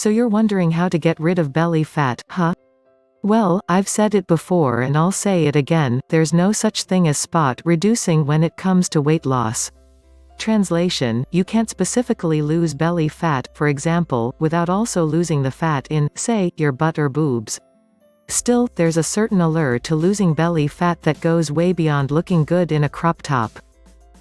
So you're wondering how to get rid of belly fat, huh? Well, I've said it before and I'll say it again, there's no such thing as spot reducing when it comes to weight loss. Translation, you can't specifically lose belly fat, for example, without also losing the fat in, say, your butt or boobs. Still, there's a certain allure to losing belly fat that goes way beyond looking good in a crop top.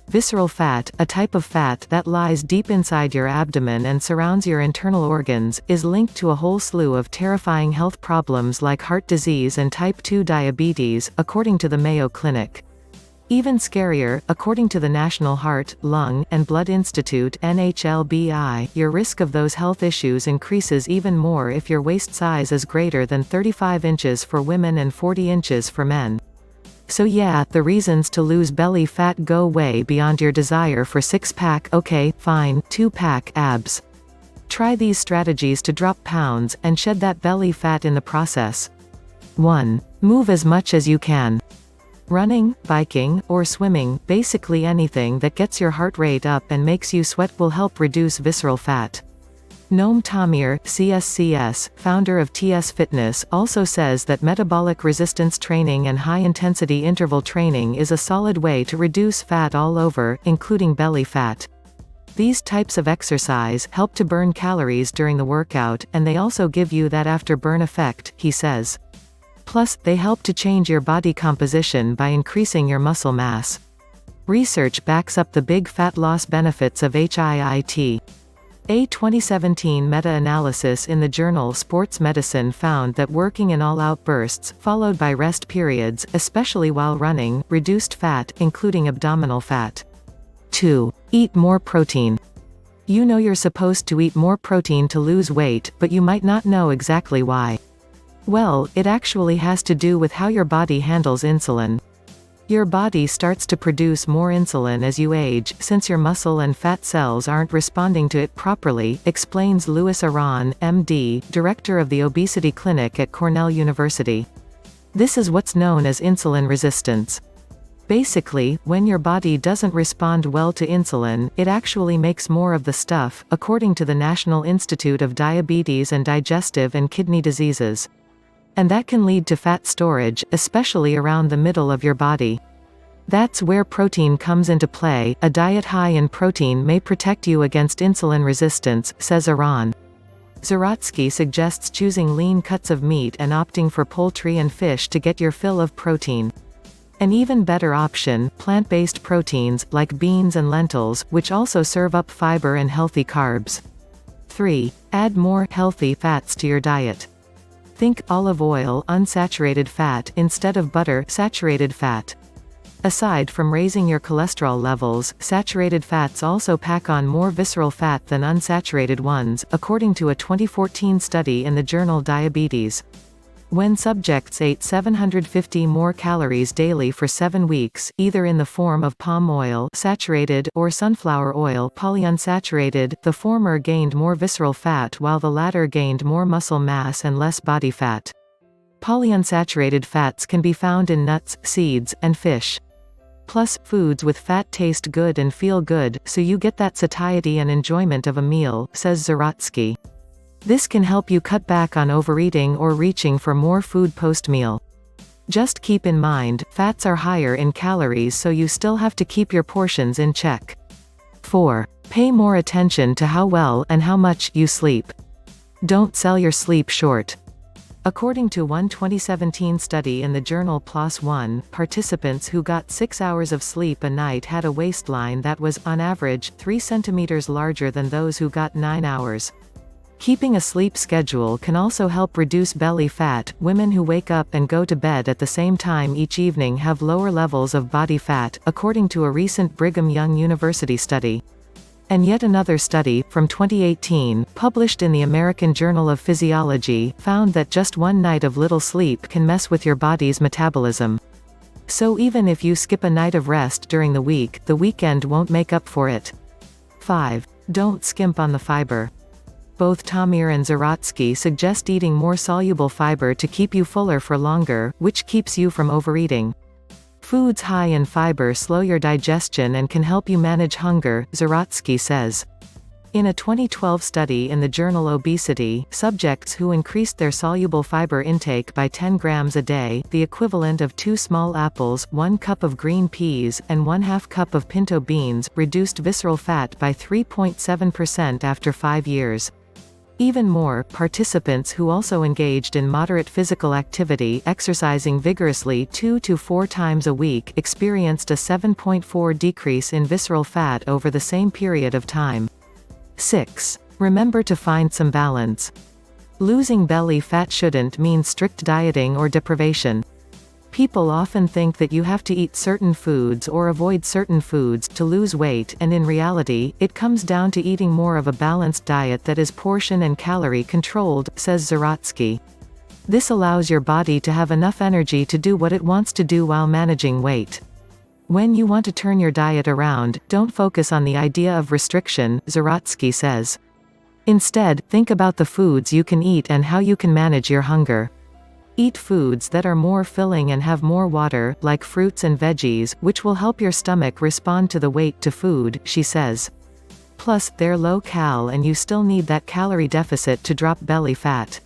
Visceral fat, a type of fat that lies deep inside your abdomen and surrounds your internal organs, is linked to a whole slew of terrifying health problems like heart disease and type 2 diabetes, according to the Mayo Clinic. Even scarier, according to the National Heart, Lung, and Blood Institute (NHLBI), your risk of those health issues increases even more if your waist size is greater than 35 inches for women and 40 inches for men. So yeah, the reasons to lose belly fat go way beyond your desire for six-pack, okay, fine, two-pack abs. Try these strategies to drop pounds, and shed that belly fat in the process. 1. Move as much as you can. Running, biking, or swimming, basically anything that gets your heart rate up and makes you sweat will help reduce visceral fat. Noam Tamir, C.S.C.S., founder of TS Fitness, also says that metabolic resistance training and high-intensity interval training is a solid way to reduce fat all over, including belly fat. These types of exercise help to burn calories during the workout, and they also give you that after-burn effect, he says. Plus, they help to change your body composition by increasing your muscle mass. Research backs up the big fat loss benefits of HIIT. A 2017 meta-analysis in the journal Sports Medicine found that working in all-out bursts, followed by rest periods, especially while running, reduced fat, including abdominal fat. 2. Eat more protein. You know you're supposed to eat more protein to lose weight, but you might not know exactly why. Well, it actually has to do with how your body handles insulin. Your body starts to produce more insulin as you age, since your muscle and fat cells aren't responding to it properly, explains Louis Aron, MD, director of the obesity clinic at Cornell University. This is what's known as insulin resistance. Basically, when your body doesn't respond well to insulin, it actually makes more of the stuff, according to the National Institute of Diabetes and Digestive and Kidney Diseases. And that can lead to fat storage, especially around the middle of your body. That's where protein comes into play. A diet high in protein may protect you against insulin resistance, says Aron. Zaratsky suggests choosing lean cuts of meat and opting for poultry and fish to get your fill of protein. An even better option, plant-based proteins, like beans and lentils, which also serve up fiber and healthy carbs. 3. Add more healthy fats to your diet. Think olive oil, unsaturated fat, instead of butter, saturated fat. Aside from raising your cholesterol levels, saturated fats also pack on more visceral fat than unsaturated ones, according to a 2014 study in the journal Diabetes. When subjects ate 750 more calories daily for 7 weeks, either in the form of palm oil saturated or sunflower oil polyunsaturated, the former gained more visceral fat while the latter gained more muscle mass and less body fat. Polyunsaturated fats can be found in nuts, seeds, and fish. Plus, foods with fat taste good and feel good, so you get that satiety and enjoyment of a meal, says Zaratsky. This can help you cut back on overeating or reaching for more food post-meal. Just keep in mind, fats are higher in calories, so you still have to keep your portions in check. 4. Pay more attention to how well and how much you sleep. Don't sell your sleep short. According to one 2017 study in the journal PLOS ONE, participants who got 6 hours of sleep a night had a waistline that was, on average, 3 centimeters larger than those who got 9 hours. Keeping a sleep schedule can also help reduce belly fat. Women who wake up and go to bed at the same time each evening have lower levels of body fat, according to a recent Brigham Young University study. And yet another study, from 2018, published in the American Journal of Physiology, found that just one night of little sleep can mess with your body's metabolism. So even if you skip a night of rest during the week, the weekend won't make up for it. 5. Don't skimp on the fiber. Both Tamir and Zaratsky suggest eating more soluble fiber to keep you fuller for longer, which keeps you from overeating. Foods high in fiber slow your digestion and can help you manage hunger, Zaratsky says. In a 2012 study in the journal Obesity, subjects who increased their soluble fiber intake by 10 grams a day, the equivalent of 2 small apples, 1 cup of green peas, and 1/2 cup of pinto beans, reduced visceral fat by 3.7% after 5 years. Even more, participants who also engaged in moderate physical activity, exercising vigorously 2 to 4 times a week, experienced a 7.4% decrease in visceral fat over the same period of time. 6. Remember to find some balance. Losing belly fat shouldn't mean strict dieting or deprivation. People often think that you have to eat certain foods or avoid certain foods to lose weight, and in reality, it comes down to eating more of a balanced diet that is portion and calorie controlled, says Zeratsky. This allows your body to have enough energy to do what it wants to do while managing weight. When you want to turn your diet around, don't focus on the idea of restriction, Zeratsky says. Instead, think about the foods you can eat and how you can manage your hunger. Eat foods that are more filling and have more water, like fruits and veggies, which will help your stomach respond to the weight to food, she says. Plus, they're low-cal and you still need that calorie deficit to drop belly fat.